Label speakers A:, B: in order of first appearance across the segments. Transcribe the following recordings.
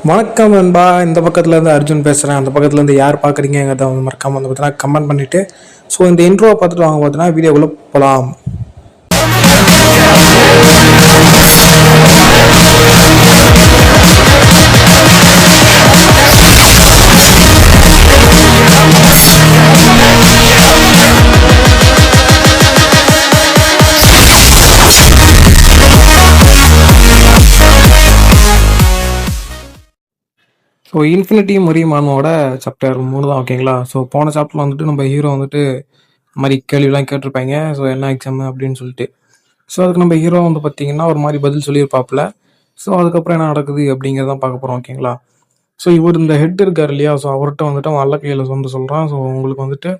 A: வணக்கம் நண்பா. இந்த பக்கத்துலேருந்து அர்ஜுன் பேசுகிறேன். அந்த பக்கத்துலேருந்து யார் பார்க்குறீங்கிறத வந்து மறக்காமல் வந்து பார்த்தீங்கன்னா கமெண்ட் பண்ணிவிட்டு ஸோ இந்த இன்ட்ரோவை பார்த்துட்டு வாங்க பார்த்தீங்கன்னா வீடியோக்குள்ளே போகலாம். ஸோ இன்ஃபினிட்டி மரியமானோட சாப்டர் 3 தான். ஓகேங்களா. ஸோ போன சாப்டரில் வந்துட்டு நம்ம ஹீரோ வந்துட்டு இந்த மாதிரி கேள்விலாம் கேட்டிருப்பாங்க. ஸோ என்ன எக்ஸாம் அப்படின்னு சொல்லிட்டு ஸோ அதுக்கு நம்ம ஹீரோ வந்து பார்த்தீங்கன்னா ஒரு மாதிரி பதில் சொல்லியிருப்பாப்புல. ஸோ அதுக்கப்புறம் என்ன நடக்குது அப்படிங்கிறதான் பார்க்க போகிறோம். ஓகேங்களா. ஸோ இவர் இந்த ஹெட் இருக்கார் இல்லையா, ஸோ அவர்கிட்ட வந்துட்டு அவன் அல்ல கையில் வந்து சொல்கிறான். ஸோ உங்களுக்கு வந்துட்டு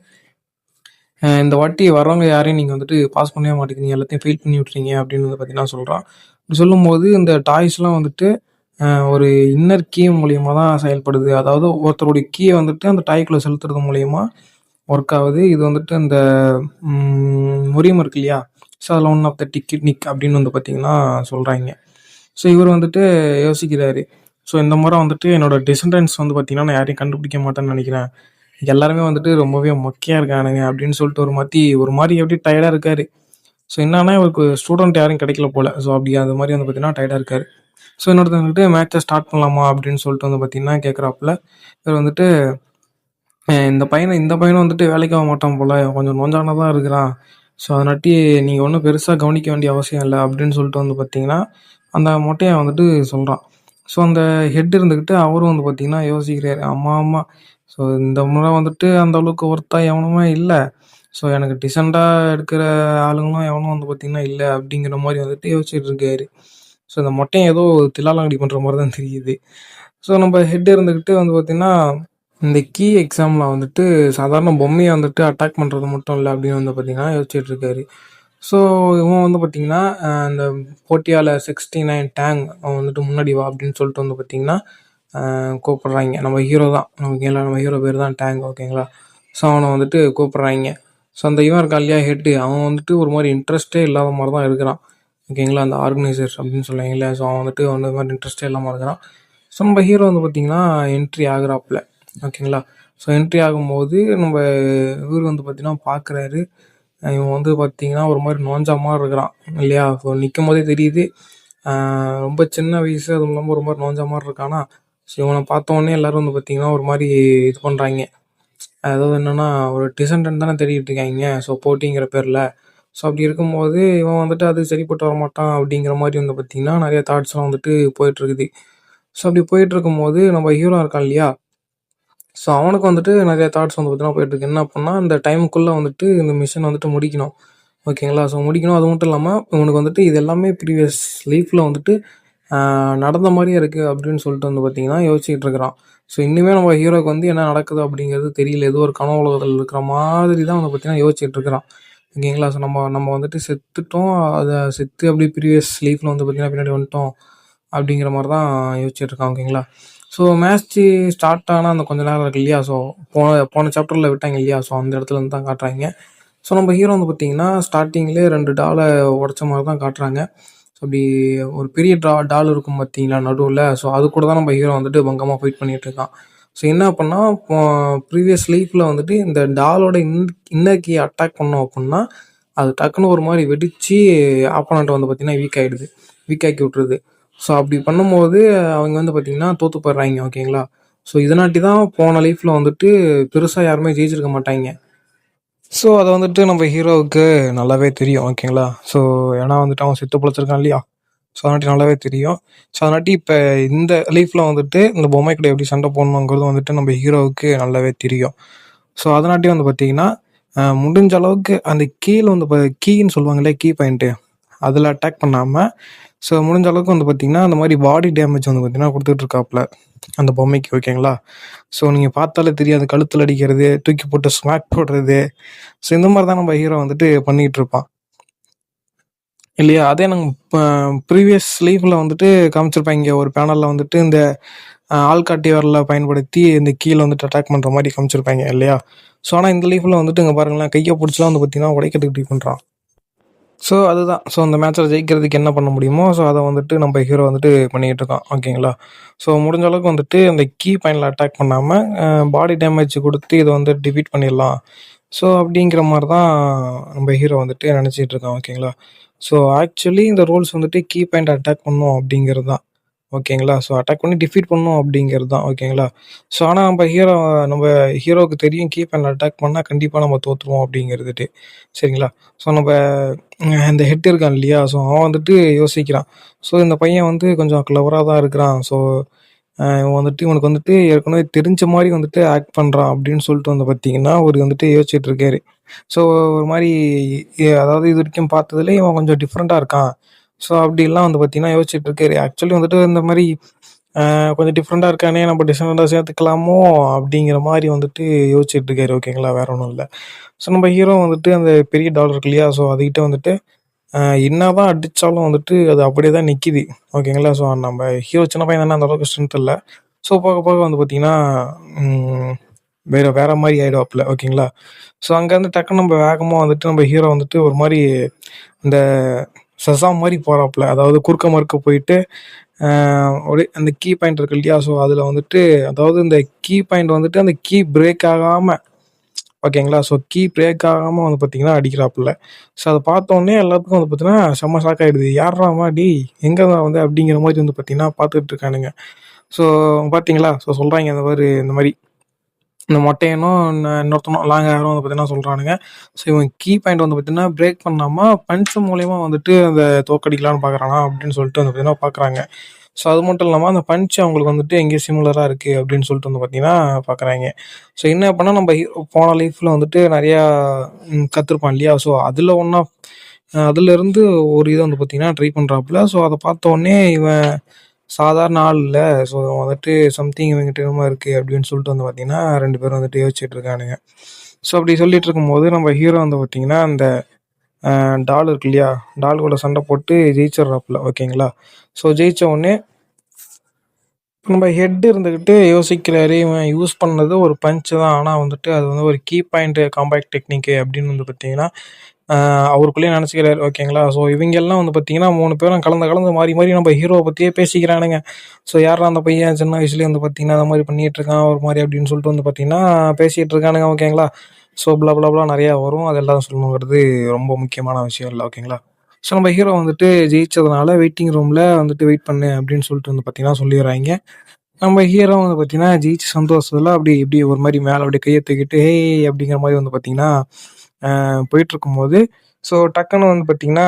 A: இந்த வாட்டி வர்றவங்க யாரையும் நீங்கள் வந்துட்டு பாஸ் பண்ணவே மாட்டேங்கிறீங்க, எல்லாத்தையும் ஃபெயில் பண்ணி விட்றீங்க அப்படின்னு வந்து பார்த்தீங்கன்னா சொல்கிறான். இப்படி சொல்லும்போது இந்த டாய்ஸ்லாம் வந்துட்டு ஒரு இன்னர் கீ மூலியமா தான் செயல்படுது. அதாவது ஒருத்தருடைய கீயை வந்துட்டு அந்த டாய்க்குள்ள செலுத்துறது மூலியமா ஒர்க் ஆகுது. இது வந்துட்டு இந்த முரியம் இருக்கு இல்லையா, ஸோ அதில் ஒன் ஆஃப் த டிக்கெட் நிக் அப்படின்னு வந்து பார்த்தீங்கன்னா சொல்கிறாங்க. ஸோ இவர் வந்துட்டு யோசிக்கிறாரு. ஸோ இந்த முறை வந்துட்டு என்னோட டிசன்டன்ஸ் வந்து பார்த்தீங்கன்னா நான் யாரையும் கண்டுபிடிக்க மாட்டேன்னு நினைக்கிறேன். எல்லாருமே வந்துட்டு ரொம்பவே மொக்கையாக இருக்கானுங்க அப்படின்னு சொல்லிட்டு ஒரு மாதிரி எப்படி டயர்டாக இருக்காரு. ஸோ என்னன்னா இவருக்கு ஸ்டூடெண்ட் யாரும் கிடைக்கல போல. ஸோ அப்படி அது மாதிரி வந்து பார்த்தீங்கன்னா டயர்டாக இருக்காரு. ஸோ இன்னொருத்தவங்ககிட்ட மேட்சை ஸ்டார்ட் பண்ணலாமா அப்படின்னு சொல்லிட்டு வந்து பார்த்தீங்கன்னா கேட்குறாப்புல. இவர் வந்துட்டு இந்த பையனும் வந்துட்டு வேலைக்கு ஆக மாட்டான் போல, கொஞ்சம் நோஞ்சான தான் இருக்கிறான். ஸோ அதனாட்டி நீங்கள் ஒன்றும் பெருசாக கவனிக்க வேண்டிய அவசியம் இல்லை அப்படின்னு சொல்லிட்டு வந்து பார்த்தீங்கன்னா அந்த மொட்டையை வந்துட்டு சொல்கிறான். ஸோ அந்த ஹெட் இருந்துக்கிட்டு அவரும் வந்து பார்த்தீங்கன்னா யோசிக்கிறாரு. ஆமாம் ஆமாம், ஸோ இந்த முறை வந்துட்டு அந்த அளவுக்கு ஒர்த்தா எவனுமே இல்லை. ஸோ எனக்கு டிசெண்டாக எடுக்கிற ஆளுங்களும் எவனும் வந்து பார்த்தீங்கன்னா இல்லை அப்படிங்கிற மாதிரி வந்துட்டு யோசிச்சுட்டு இருக்காரு. ஸோ இந்த மொட்டையும் ஏதோ தில்லாலங்கடி பண்ணுற மாதிரி தான் தெரியுது. ஸோ நம்ம ஹெட் இருந்துக்கிட்டு வந்து பார்த்திங்கன்னா இந்த கீ எக்ஸாமில் வந்துட்டு சாதாரண பொம்மையை வந்துட்டு அட்டாக் பண்ணுறது மட்டும் இல்லை அப்படின்னு வந்து பார்த்திங்கன்னா யோசிச்சுட்டு இருக்காரு. ஸோ இவன் வந்து பார்த்திங்கன்னா இந்த போட்டியால் 69 டேங் அவன் வந்துட்டு முன்னாடி வா அப்படின்னு சொல்லிட்டு வந்து பார்த்திங்கன்னா கூப்பிட்றாங்க. நம்ம ஹீரோ தான் ஓகேங்களா, நம்ம ஹீரோ பேர் தான் டேங். ஓகேங்களா. ஸோ அவனை வந்துட்டு கூப்பிட்றாங்க. ஸோ அந்த இவன் இருக்கா இல்லையா ஹெட்டு, அவன் வந்துட்டு ஒரு மாதிரி இன்ட்ரெஸ்டே இல்லாத மாதிரி தான் இருக்கிறான். ஓகேங்களா. அந்த ஆர்கனைசர் அப்படின்னு சொல்லுவாங்கல்ல, ஸோ அவன் வந்துட்டு அந்த மாதிரி இன்ட்ரெஸ்டே இல்லாமல் இருக்கிறான். ஸோ நம்ம ஹீரோ வந்து பார்த்திங்கன்னா என்ட்ரி ஆகுறாப்புல. ஓகேங்களா. ஸோ என்ட்ரி ஆகும்போது நம்ம இவர் வந்து பார்த்திங்கன்னா பார்க்குறாரு. இவன் வந்து பார்த்திங்கன்னா ஒரு மாதிரி நோஞ்சா மாதிரி இருக்கிறான் இல்லையா. ஸோ நிற்கும் போதே தெரியுது ரொம்ப சின்ன வயசு, அதுவும் இல்லாமல் ஒரு மாதிரி நோஞ்சா மாதிரி இருக்கானா. ஸோ இவனை பார்த்தோன்னே எல்லோரும் வந்து பார்த்திங்கன்னா ஒரு மாதிரி இது பண்ணுறாங்க. அதாவது என்னென்னா ஒரு டிசன்டன்ட் தானே தேடிட்டு இருக்காங்க, ஸோ போட்டிங்கிற பேரில். ஸோ அப்படி இருக்கும்போது இவன் வந்துட்டு அது சரிப்பட்டு வரமாட்டான் அப்படிங்கிற மாதிரி வந்து பார்த்திங்கன்னா நிறைய தாட்ஸ்லாம் வந்துட்டு போயிட்டுருக்குது. ஸோ அப்படி போயிட்டுருக்கும்போது நம்ம ஹீரோ இருக்கான் இல்லையா, ஸோ அவனுக்கு வந்துட்டு நிறைய தாட்ஸ் வந்து பார்த்தீங்கன்னா போயிட்டுருக்கு. என்ன அப்படின்னா இந்த டைமுக்குள்ளே வந்துட்டு இந்த மிஷன் வந்துட்டு முடிக்கணும். ஓகேங்களா. ஸோ முடிக்கணும். அது மட்டும் இல்லாமல் இவனுக்கு வந்துட்டு இது எல்லாமே ப்ரீவியஸ் லைஃப்பில் வந்துட்டு நடந்த மாதிரியே இருக்குது அப்படின்னு சொல்லிட்டு வந்து பார்த்திங்கன்னா யோசிச்சுட்டு இருக்கிறான். ஸோ இன்னுமே நம்ம ஹீரோக்கு வந்து என்ன நடக்குது அப்படிங்கிறது தெரியல. ஏதோ ஒரு கனவு உலகத்தில் இருக்கிற மாதிரி தான் வந்து பார்த்திங்கன்னா யோசிச்சுட்டு இருக்கிறான். ஓகேங்களா. ஸோ நம்ம வந்துட்டு செத்துட்டோம், அதை செத்து அப்படி ப்ரீவியஸ் லைஃப்பில் வந்து பார்த்திங்கன்னா பின்னாடி வந்துட்டோம் அப்படிங்கிற மாதிரி தான் யோசிச்சுட்டு இருக்கான். ஓகேங்களா. ஸோ மேட்ச்சு ஸ்டார்ட் ஆனால் அந்த கொஞ்ச நேரம் இருக்கு இல்லையா, ஸோ போன சாப்டரில் விட்டாங்க இல்லையா, ஸோ அந்த இடத்துல இருந்து தான் காட்டுறாங்க. ஸோ நம்ம ஹீரோ வந்து பார்த்திங்கன்னா ஸ்டார்டிங்லேயே 2 டாலை உடச்ச மாதிரி தான் காட்டுறாங்க. ஸோ அப்படி ஒரு பெரிய டால் இருக்கும் பார்த்தீங்களா நடுவில், ஸோ அது கூட தான் நம்ம ஹீரோ வந்துட்டு பங்கமாக ஃபைட் பண்ணிகிட்டு இருக்கான். ஸோ என்ன அப்படின்னா ப்ரீவியஸ் லைஃப்பில் வந்துட்டு இந்த டாலோட இன்னர் கீயை அட்டாக் பண்ணோம் அப்படின்னா அது டக்குன்னு ஒரு மாதிரி வெடித்து ஆப்போனண்ட்டை வந்து பார்த்திங்கன்னா வீக்காக்கி விட்ருது. ஸோ அப்படி பண்ணும்போது அவங்க வந்து பார்த்திங்கன்னா தோற்று போயிடுறாங்க. ஓகேங்களா. ஸோ இதனாட்டி தான் போன லைஃப்பில் வந்துட்டு பெருசாக யாருமே ஜெயிச்சிருக்க மாட்டாங்க. ஸோ அதை வந்துட்டு நம்ம ஹீரோவுக்கு நல்லாவே தெரியும். ஓகேங்களா. ஸோ ஏன்னா வந்துட்டு அவன் செத்து பிழைச்சிருக்கான் இல்லையா, ஸோ அதனாட்டி நல்லாவே தெரியும். ஸோ அதனாட்டி இப்போ இந்த லைஃப்பில் வந்துட்டு இந்த பொம்மை கூட எப்படி சண்டை போடணுங்கிறது வந்துட்டு நம்ம ஹீரோவுக்கு நல்லாவே தெரியும். ஸோ அதனாட்டி வந்து பார்த்திங்கன்னா முடிஞ்ச அளவுக்கு அந்த கீழே வந்து கீன்னு சொல்லுவாங்களே, கீ பாயிண்ட்டு, அதில் அட்டாக் பண்ணாமல் ஸோ முடிஞ்ச அளவுக்கு வந்து பார்த்திங்கன்னா அந்த மாதிரி பாடி டேமேஜ் வந்து பார்த்திங்கன்னா கொடுத்துட்ருக்காப்புல அந்த பொம்மைக்கு. ஓகேங்களா. ஸோ நீங்கள் பார்த்தாலே தெரியாது, கழுத்தில் அடிக்கிறது, தூக்கி போட்டு ஸ்மாக் போடுறது, ஸோ இந்த மாதிரி தான் நம்ம ஹீரோ வந்துட்டு பண்ணிகிட்டு இருப்பான் இல்லையா. அதே நாங்கள் ப்ரீவியஸ் லைஃப்பில் வந்துட்டு காமிச்சிருப்பாங்க. ஒரு பேனலில் வந்துட்டு இந்த ஆள்காட்டி வரல பயன்படுத்தி இந்த கீழே வந்துட்டு அட்டாக் பண்ணுற மாதிரி காமிச்சிருப்பாங்க இல்லையா. ஸோ ஆனால் இந்த லைஃப்பில் வந்துட்டு இங்கே பாருங்களேன், கையை பிடிச்சலாம் வந்து பார்த்திங்கன்னா உடைக்கிறதுக்கு ட்ரை பண்ணுறான். ஸோ அதுதான். ஸோ அந்த மேட்ச்சில ஜெயிக்கிறதுக்கு என்ன பண்ண முடியுமோ, ஸோ அத வந்துட்டு நம்ம ஹீரோ வந்துட்டு பண்ணிக்கிட்டு இருக்கான். ஓகேங்களா? ஸோ முடிஞ்ச அளவுக்கு வந்துட்டு அந்த கீ பாயிண்ட்ல அட்டாக் பண்ணாம, பாடி டேமேஜ் குடுத்து இத வந்து டிஃபீட் பண்ணிடலாம். ஸோ அப்படிங்கிற மாரி தான் நம்ம ஹீரோ வந்துட்டு நெனச்சிட்டு இருக்கான். ஓகேங்களா? ஸோ ஆக்சுவலி இந்த ரூல்ஸ் வந்துட்டு கீ பாயிண்ட் அட்டாக் பண்ணும் அப்படிங்கிறது தான். ஓகேங்களா? ஸோ அட்டாக் பண்ணி டிஃபீட் பண்ணணும் அப்படிங்கிறது தான். ஓகேங்களா? ஸோ ஆனா நம்ம ஹீரோவுக்கு தெரியும் கீ பாயிண்ட்ல அட்டாக் பண்ணா கண்டிப்பா நம்ம தோத்துருவோம் அப்படிங்கிறதுட்டு. சரிங்களா? ஸோ அந்த ஹெட் இருக்கான் இல்லையா? ஸோ அவன் வந்துட்டு யோசிக்கிறான். ஸோ இந்த பையன் வந்து கொஞ்சம் கிளவரா தான் இருக்கிறான். ஸோ இவனுக்கு வந்துட்டு ஏற்கனவே தெரிஞ்ச மாரி வந்துட்டு ஆக்ட் பண்றான் அப்படின்னு சொல்லிட்டு வந்து பார்த்தீங்கன்னா, அவரு வந்துட்டு யோசிச்சுட்டு இருக்காரு. ஸோ ஒரு மாரி அதாவது இதுவரைக்கும் பார்த்ததுல இவன் கொஞ்சம் டிஃப்ரெண்ட்டா இருக்கான். ஸோ அப்படிலாம் வந்து பார்த்தீங்கன்னா யோசிச்சுட்டு இருக்காரு. ஆக்சுவலி வந்துட்டு இந்த மாரி கொஞ்சம் டிஃப்ரெண்ட்டா இருக்கானே! நம்ம டிசெண்டன்ட்டா சேர்த்துக்கலாமோ! அப்படிங்கிற மாரி வந்துட்டு யோசிச்சுட்டு இருக்காரு. ஓகேங்களா? வேற ஒண்ணும் இல்ல. ஸோ நம்ம ஹீரோ வந்துட்டு அந்த பெரிய டால் இருக்கு இல்லையா? ஸோ அதுகிட்ட வந்துட்டு அ என்னதான் அடிச்சாலும் வந்துட்டு அது அப்படியே தான் நிக்கிது. ஓகேங்களா? ஸோ நம்ம ஹீரோ சின்ன பையன் தானே அந்த அளவுக்கு ஸ்ட்ரென்த் இல்ல. ஸோ போக போக வந்து பார்த்தீங்கன்னா, ம் வேற வேற மாரி ஆயிடுவாப்புல. ஓகேங்களா? ஸோ அங்கருந்து டக்குனு நம்ம வேகமா வந்துட்டு நம்ம ஹீரோ வந்துட்டு ஒரு மாரி இந்த செசாம் மாரி போறாப்புல. அதாவது குறுக்க மறுக்க போயிட்டு, அ அப்படியே அந்த கீ பாயிண்ட் இருக்கு இல்லையா? ஸோ அதில வந்துட்டு அதாவது இந்த கீ பாயிண்ட் வந்துட்டு அந்த கீ பிரேக் ஆகாம ஓகேங்களா? ஸோ கீ பிரேக் ஆகாம வந்து பார்த்தீங்கன்னா அடிக்கிறாப்புல. ஸோ அத பார்த்தோனே எல்லாத்துக்கும் வந்து பார்த்தீங்கன்னா செம்ம ஷாக் ஆயிடுது. "யார்றா அவன்? டேய் எங்கடா வந்த?" அப்படிங்கிற மாரி வந்து பார்த்தீங்கன்னா பார்த்துட்டு இருக்கானுங்க. ஸோ பார்த்தீங்களா? ஸோ சொல்றாய்ங்க இந்த மாரி இந்த மொட்டையனும் இன்னொருத்தனும் லாங் ஹேரும் வந்து பார்த்தீங்கன்னா சொல்றானுங்க. ஸோ இவன் கீ பாயிண்ட் வந்து பார்த்தீங்கன்னா பிரேக் பண்ணாம பஞ்ச் மூலியமா வந்துட்டு அத தோற்கடிக்கலான்னு பார்க்குறானா அப்படின்னு சொல்லிட்டு வந்து பார்த்தீங்கன்னா பார்க்குறாங்க. ஸோ அது மட்டும் இல்லாம அந்த பஞ்ச் அவங்களுக்கு வந்துட்டு எங்கேயோ சிமிலரா இருக்கு அப்படின்னு சொல்லிட்டு வந்து பார்த்தீங்கன்னா பார்க்குறாய்ங்க. ஸோ என்ன அப்பன்னா நம்ம போன லைஃப்ல வந்துட்டு நெறையா கத்துருப்பான் இல்லையா? ஸோ அதுலருந்து ஒரு இத வந்து பார்த்தீங்கன்னா ட்ரை பண்றாப்புல. ஸோ அத பார்த்தோனே இவன் சாதாரண ஆள் இல்ல. ஸோ வந்துட்டு சம்திங் இவன்கிட்ட என்னமோ இருக்கு அப்படின்னு சொல்லிட்டு வந்து பார்த்தீங்கன்னா 2 பேரும் வந்துட்டு யோசிச்சுட்டு இருக்கானுங்க. ஸோ அப்படி சொல்லிட்டு இருக்கும்போது நம்ம ஹீரோ வந்து பார்த்தீங்கன்னா, அந்த டால் இருக்கு இல்லையா? டால் கூட சண்டை போட்டு ஜெயிச்சிடுறாப்புல. ஓகேங்களா? ஸோ ஜெயிச்ச உடனே நம்ம ஹெட் இருந்துகிட்டு யோசிக்கிறாரு. இவன் யூஸ் பண்ணது ஒரு பஞ்ச் தான். ஆனா வந்துட்டு அது வந்து ஒரு கீ பாயிண்ட் காம்பேக்ட் டெக்னிக் அப்படின்னு வந்து பார்த்தீங்கன்னா, அ அவருக்குள்ளேயே நெனச்சுக்கிறாரு. ஓகேங்களா? ஸோ இவைங்கெல்லாம் வந்து பார்த்தீங்கன்னா 3 பேரும் கலந்து கலந்து மாறி மாறி நம்ம ஹீரோவ பத்தியே பேசிக்கிறானுங்க. ஸோ யார்றா அந்த பையன் சின்ன வயசுலயே வந்து பார்த்தீங்கன்னா, அந்த மாரி பண்ணிட்டு இருக்கான் ஒரு மாரி அப்படின்னு சொல்லிட்டு வந்து பார்த்தீங்கன்னா, பேசிட்டு இருக்கானுங்க. ஓகேங்களா? ஸோ ப்ளா ப்ளா ப்ளா நெறையா வரும். அதெல்லாம் சொல்லணுங்கிறது ரொம்ப முக்கியமான விஷயம் இல்ல. ஓகேங்களா? ஸோ நம்ம ஹீரோ வந்துட்டு ஜெயிச்சதுனால வெயிட்டிங் ரூம்ல வந்துட்டு வெயிட் பண்ணு அப்படின்னு சொல்லிட்டு வந்து பார்த்தீங்கன்னா சொல்லிர்றாய்ங்க. நம்ம ஹீரோ வந்து பார்த்தீங்கன்னா, ஜெயிச்ச சந்தோஷத்துல அப்படி இப்படி ஒரு மாரி மேல அப்படியே கைய தூக்கிட்டு, "ஹேய்" அப்படிங்கிற மாரி வந்து பார்த்தீங்கன்னா, போயிட்டுருக்கும்போது, ஸோ டக்குனு வந்து பார்த்தீங்கன்னா,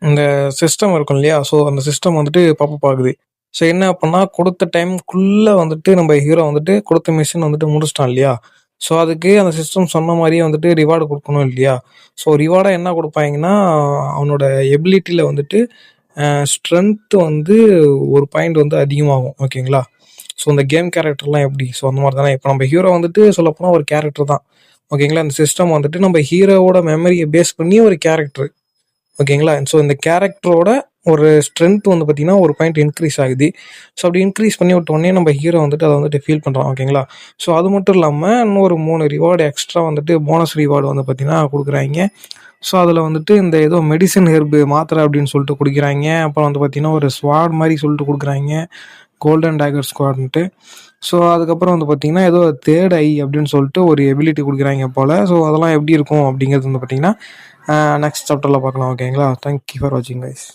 A: இந்த சிஸ்டம் இருக்கும் இல்லையா? ஸோ அந்த சிஸ்டம் வந்துட்டு பாப்பப் ஆகுது. ஸோ என்ன அப்பன்னா, குடுத்த டைம்க்குள்ள வந்துட்டு நம்ம ஹீரோ வந்துட்டு குடுத்த மிஷன் வந்துட்டு முடிச்சுட்டான் இல்லையா? ஸோ அதுக்கு அந்த சிஸ்டம் சொன்ன மாரியே வந்துட்டு ரிவார்டு குடுக்கணும் இல்லையா? ஸோ ரிவார்டா என்ன குடுப்பாய்ங்கன்னா, அவனோட எபிலிட்டில வந்துட்டு ஸ்ட்ரென்த் வந்து ஒரு பாயிண்ட் வந்து அதிகமாகும். ஓகேங்களா? ஸோ இந்த கேம் கேரக்டர்லாம் எப்படி? ஸோ அந்த மாரி தானே. இப்ப நம்ம ஹீரோ வந்துட்டு சொல்லப்போனா ஒரு கேரக்டர் தான். ஓகேங்களா? இந்த சிஸ்டம் வந்துட்டு நம்ம ஹீரோவோட மெமரிய பேஸ் பண்ணி ஒரு கேரக்டர். ஓகேங்களா? ஸோ இந்த கேரக்டரோட ஒரு ஸ்ட்ரென்த் வந்து பார்த்தீங்கன்னா, ஒரு பாயிண்ட் இன்கிரீஸ் ஆகுது. ஸோ அப்படி இன்கிரீஸ் பண்ணி விட்டோனே நம்ம ஹீரோ வந்துட்டு அத வந்துட்டு ஃபீல் பண்றான். ஓகேங்களா? ஸோ அது மட்டும் இல்லாம இன்னொரு 3 ரிவார்டு எக்ஸ்ட்ரா வந்துட்டு போனஸ் ரிவார்டு வந்து பார்த்தீங்கன்னா குடுக்குறாய்ங்க. ஸோ அதில வந்துட்டு இந்த ஏதோ மெடிசின் ஹெர்பு மாத்திரை அப்படின்னு சொல்லிட்டு குடிக்கிறாய்ங்க. அப்புறம் வந்து பார்த்தீங்கன்னா, ஒரு ஸ்வாட் மாரி சொல்லிட்டு குடுக்குறாய்ங்க. கோல்டன் டேகர் ஸ்குவாட்ன்ட்டு. ஸோ அதுக்கப்புறம் வந்து பார்த்தீங்கன்னா, ஏதோ தேர்ட் ஐ அப்படின்னு சொல்லிட்டு ஒரு எபிலிட்டி குடுக்குறாய்ங்க போல. ஸோ அதெல்லாம் எப்படி இருக்கும் அப்படிங்கிறது வந்து பார்த்தீங்கன்னா, நெக்ஸ்ட் சாப்டர்ல பார்க்கலாம். ஓகேங்களா? தேங்க் யூ ஃபார் வாட்சிங் கைஸ்.